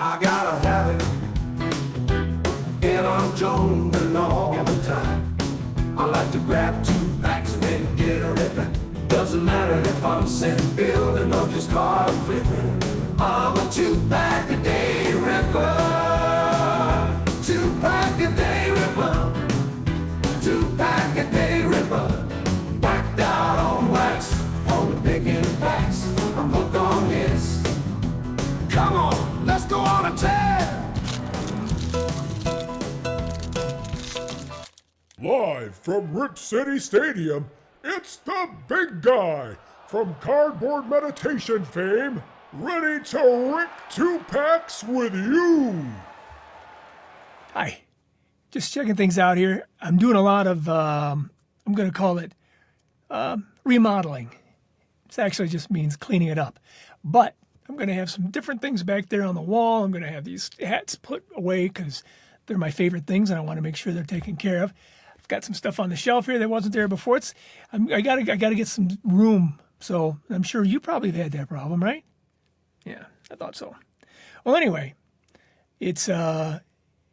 I gotta have it, and I'm jonesing all the time. I like to grab 2 packs and then get a ripping. Doesn't matter if I'm sitting building or just card flipping. I'm a 2-pack-a-day ripper. 2-pack-a-day ripper. 2-pack-a-day ripper. Whacked out on wax, on the picking packs. I'm hooked on hits. Come on, let's go on a tear. Live from Rip City Stadium, it's the big guy from Cardboard Meditation fame, ready to rip 2 packs with you. Hi, just checking things out here. I'm doing a lot of, I'm going to call it remodeling. It actually just means cleaning it up. But I'm going to have some different things back there on the wall. I'm going to have these hats put away because they're my favorite things and I want to make sure they're taken care of. I've got some stuff on the shelf here that wasn't there before. I got to get some room. So I'm sure you probably have had that problem, right? Yeah, I thought so. Well, anyway, it's the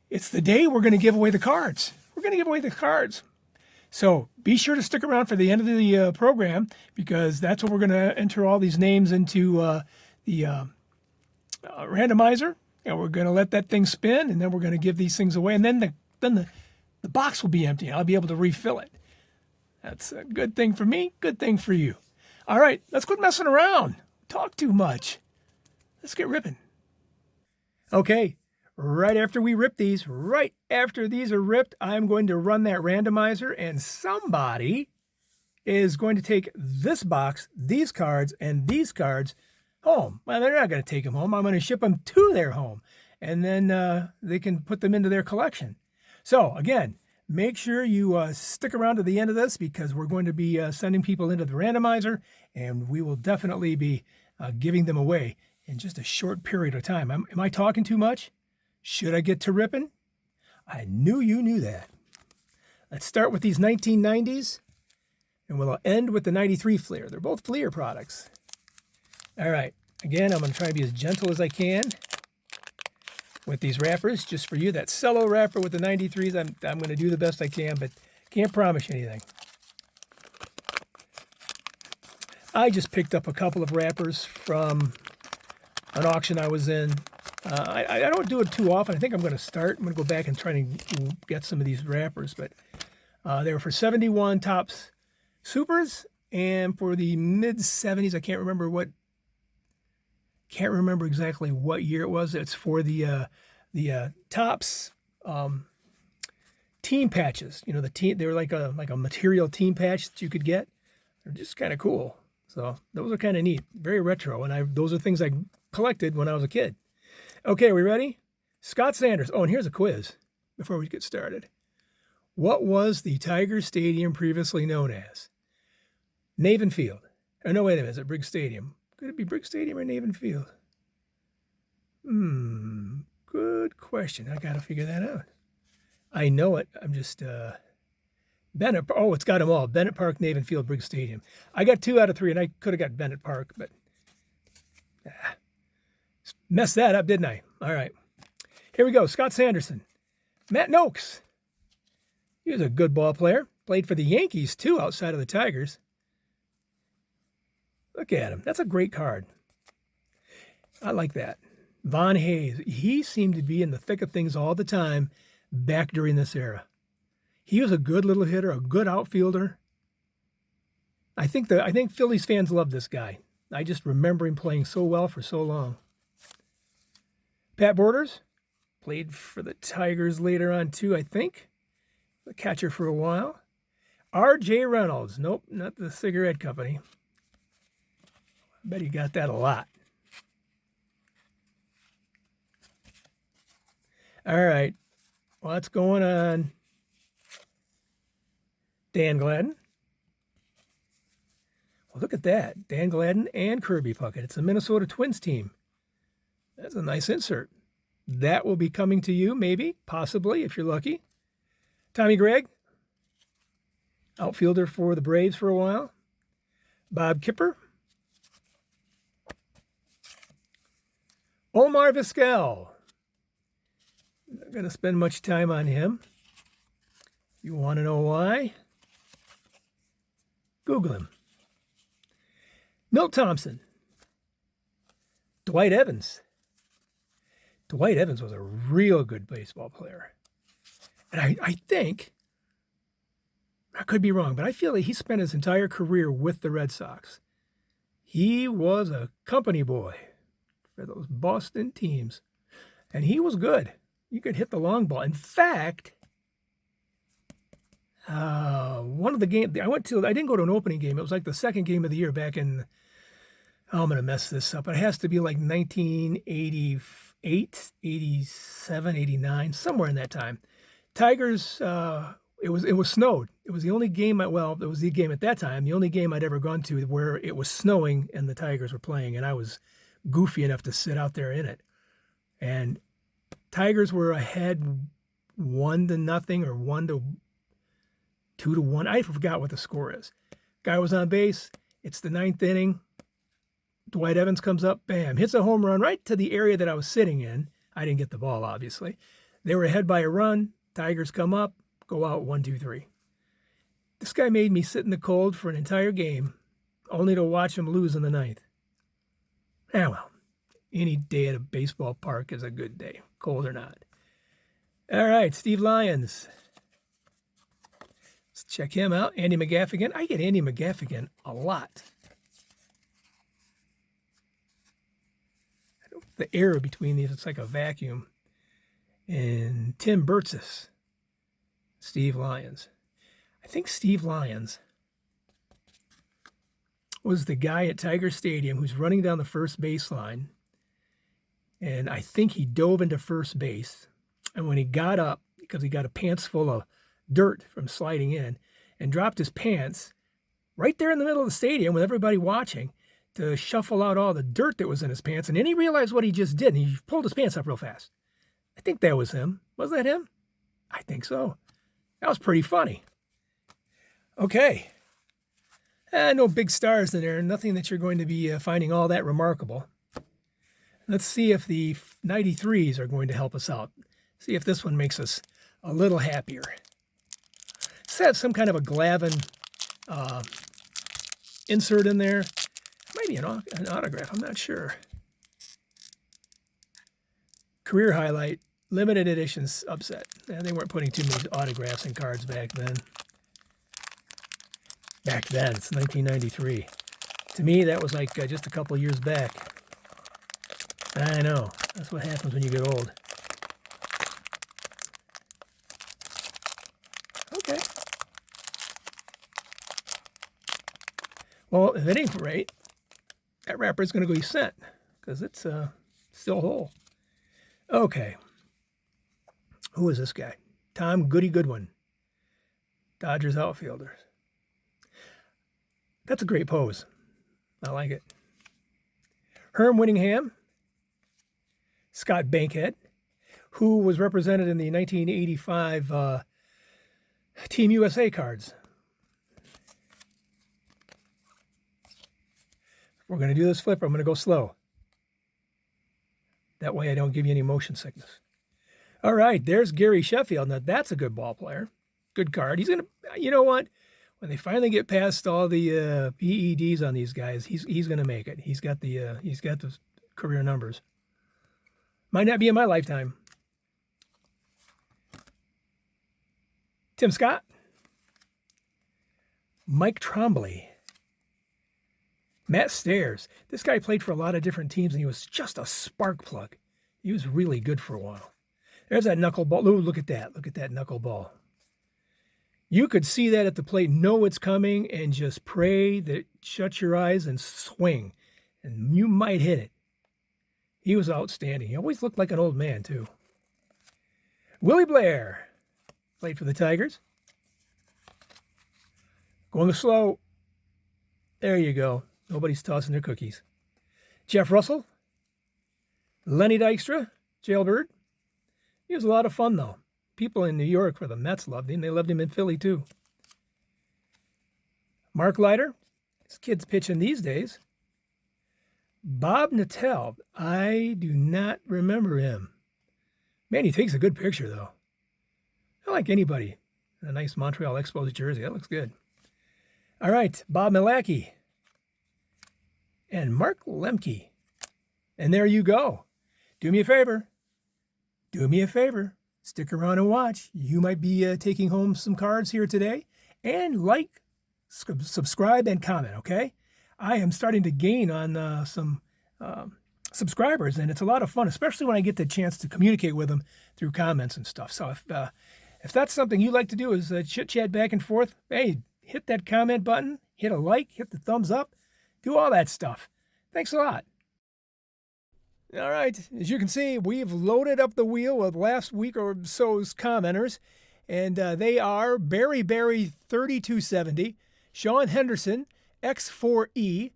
day we're going to give away the cards. We're going to give away the cards. So be sure to stick around for the end of the program because that's when we're going to enter all these names into the randomizer. And we're going to let that thing spin, and then we're going to give these things away. And then the box will be empty. I'll be able to refill it. That's a good thing for me, good thing for you. All right, let's quit messing around. Talk too much. Let's get ripping. Okay. Right after we rip these, right after these are ripped, I'm going to run that randomizer and somebody is going to take this box, these cards, and these cards home. Well, they're not going to take them home. I'm going to ship them to their home and then they can put them into their collection. So again, make sure you stick around to the end of this because we're going to be sending people into the randomizer and we will definitely be giving them away in just a short period of time. Am I talking too much? Should I get to ripping? I knew you knew that. Let's start with these 1990s, and we'll end with the 93 Fleer. They're both Fleer products. All right. Again, I'm going to try to be as gentle as I can with these wrappers. Just for you, that cello wrapper with the 93s, I'm going to do the best I can, but can't promise you anything. I just picked up a couple of wrappers from an auction I was in. I don't do it too often. I think I'm going to start. I'm going to go back and try to get some of these wrappers. But they were for 71 Topps Supers, and for the mid 70s, I can't remember exactly what year it was. It's for the Topps team patches. You know, they were like a material team patch that you could get. They're just kind of cool. So those are kind of neat, very retro, and those are things I collected when I was a kid. Okay, are we ready? Scott Sanders. Oh, and here's a quiz before we get started. What was the Tiger Stadium previously known as? Navin Field. Oh, no, wait a minute. Is it Briggs Stadium? Could it be Briggs Stadium or Navin Field? Good question. I got to figure that out. I know it. I'm just... Bennett. Oh, it's got them all. Bennett Park, Navin Field, Briggs Stadium. I got 2 out of 3, and I could have got Bennett Park, but... Messed that up, didn't I? All right. Here we go. Scott Sanderson. Matt Noakes. He was a good ball player. Played for the Yankees, too, outside of the Tigers. Look at him. That's a great card. I like that. Von Hayes. He seemed to be in the thick of things all the time back during this era. He was a good little hitter, a good outfielder. I think Phillies fans love this guy. I just remember him playing so well for so long. Pat Borders, played for the Tigers later on too, I think. The catcher for a while. R.J. Reynolds. Nope, not the cigarette company. I bet he got that a lot. All right. What's going on? Dan Gladden. Well, look at that. Dan Gladden and Kirby Puckett. It's a Minnesota Twins team. That's a nice insert. That will be coming to you, maybe, possibly, if you're lucky. Tommy Gregg, outfielder for the Braves for a while. Bob Kipper. Omar Vizquel. Not going to spend much time on him. You want to know why? Google him. Milt Thompson. Dwight Evans. Dwight Evans was a real good baseball player. And I think, I could be wrong, but I feel that he spent his entire career with the Red Sox. He was a company boy for those Boston teams. And he was good. You could hit the long ball. In fact, one of the games, I didn't go to an opening game. It was like the second game of the year back in, I'm going to mess this up. It has to be like 1988, 87, 89, somewhere in that time. Tigers, it was snowed. It was the only game, it was the game at that time, the only game I'd ever gone to where it was snowing and the Tigers were playing, and I was goofy enough to sit out there in it. And Tigers were ahead 1-0 or 2-1. I forgot what the score is. Guy was on base. It's the ninth inning. Dwight Evans comes up, bam, hits a home run right to the area that I was sitting in. I didn't get the ball, obviously. They were ahead by a run. Tigers come up, go out 1-2-3. This guy made me sit in the cold for an entire game, only to watch him lose in the ninth. Well, any day at a baseball park is a good day, cold or not. All right, Steve Lyons. Let's check him out. Andy McGaffigan. I get Andy McGaffigan a lot. The air between these, it's like a vacuum. And Tim Burtzis. Steve Lyons. I think Steve Lyons was the guy at Tiger Stadium who's running down the first baseline. And I think he dove into first base. And when he got up, because he got a pants full of dirt from sliding in, and dropped his pants right there in the middle of the stadium with everybody watching to shuffle out all the dirt that was in his pants. And then he realized what he just did, and he pulled his pants up real fast. I think that was him. Was that him? I think so. That was pretty funny. Okay. No big stars in there. Nothing that you're going to be finding all that remarkable. Let's see if the 93s are going to help us out. See if this one makes us a little happier. This has some kind of a Glavin insert in there. Maybe an autograph. I'm not sure. Career highlight. Limited editions upset. They weren't putting too many autographs and cards back then. Back then, it's 1993. To me, that was like just a couple of years back. I know. That's what happens when you get old. Okay. Well, if it ain't right, that wrapper is going to go be sent because it's still whole. Okay. Who is this guy? Tom Goody Goodwin. Dodgers outfielder. That's a great pose. I like it. Herm Winningham. Scott Bankhead, who was represented in the 1985 Team USA cards. We're going to do this flipper. I'm going to go slow. That way I don't give you any motion sickness. All right, there's Gary Sheffield. Now, that's a good ball player. Good card. He's going to, you know what? When they finally get past all the PEDs on these guys, he's going to make it. He's got the career numbers. Might not be in my lifetime. Tim Scott. Mike Trombley. Matt Stairs. This guy played for a lot of different teams, and he was just a spark plug. He was really good for a while. There's that knuckleball. Ooh, look at that. Look at that knuckleball. You could see that at the plate, know it's coming, and just pray that shut your eyes and swing, and you might hit it. He was outstanding. He always looked like an old man, too. Willie Blair played for the Tigers. Going slow. There you go. Nobody's tossing their cookies. Jeff Russell. Lenny Dykstra. Jailbird. He was a lot of fun, though. People in New York for the Mets loved him. They loved him in Philly, too. Mark Leiter. His kid's pitching these days. Bob Nattell. I do not remember him. Man, he takes a good picture, though. I like anybody. A nice Montreal Expos jersey. That looks good. All right, Bob Milacki and Mark Lemke. And there you go. Do me a favor. Do me a favor. Stick around and watch. You might be taking home some cards here today. And like, subscribe, and comment, okay? I am starting to gain on some subscribers, and it's a lot of fun, especially when I get the chance to communicate with them through comments and stuff. So if that's something you like to do, is chit-chat back and forth, hey, hit that comment button, hit a like, hit the thumbs up, do all that stuff. Thanks a lot. All right, as you can see, we've loaded up the wheel with last week or so's commenters, and they are Barry 3270, Sean Henderson, X4E,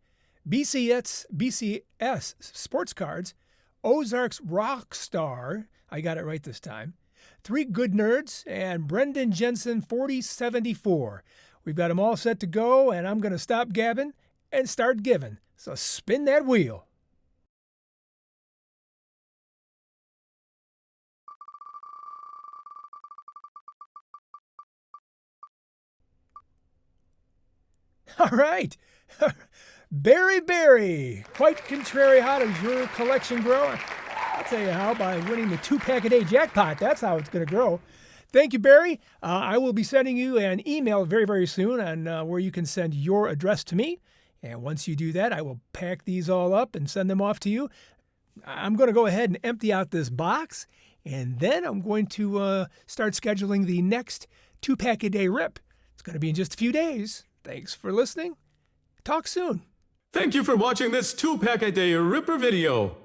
BCS Sports Cards, Ozarks Rockstar, I got it right this time, Three Good Nerds, and Brendan Jensen 4074. We've got them all set to go, and I'm going to stop gabbing and start giving. So spin that wheel. All right. Barry, quite contrary, how does your collection grow? I'll tell you how, by winning the 2-pack-a-day jackpot. That's how it's going to grow. Thank you, Barry. I will be sending you an email very, very soon on where you can send your address to me. And once you do that, I will pack these all up and send them off to you. I'm going to go ahead and empty out this box, and then I'm going to start scheduling the next 2-pack-a-day rip. It's going to be in just a few days. Thanks for listening. Talk soon. Thank you for watching this 2-pack-a-day Ripper video.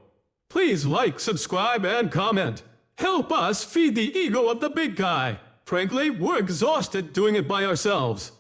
Please like, subscribe, and comment. Help us feed the ego of the big guy. Frankly, we're exhausted doing it by ourselves.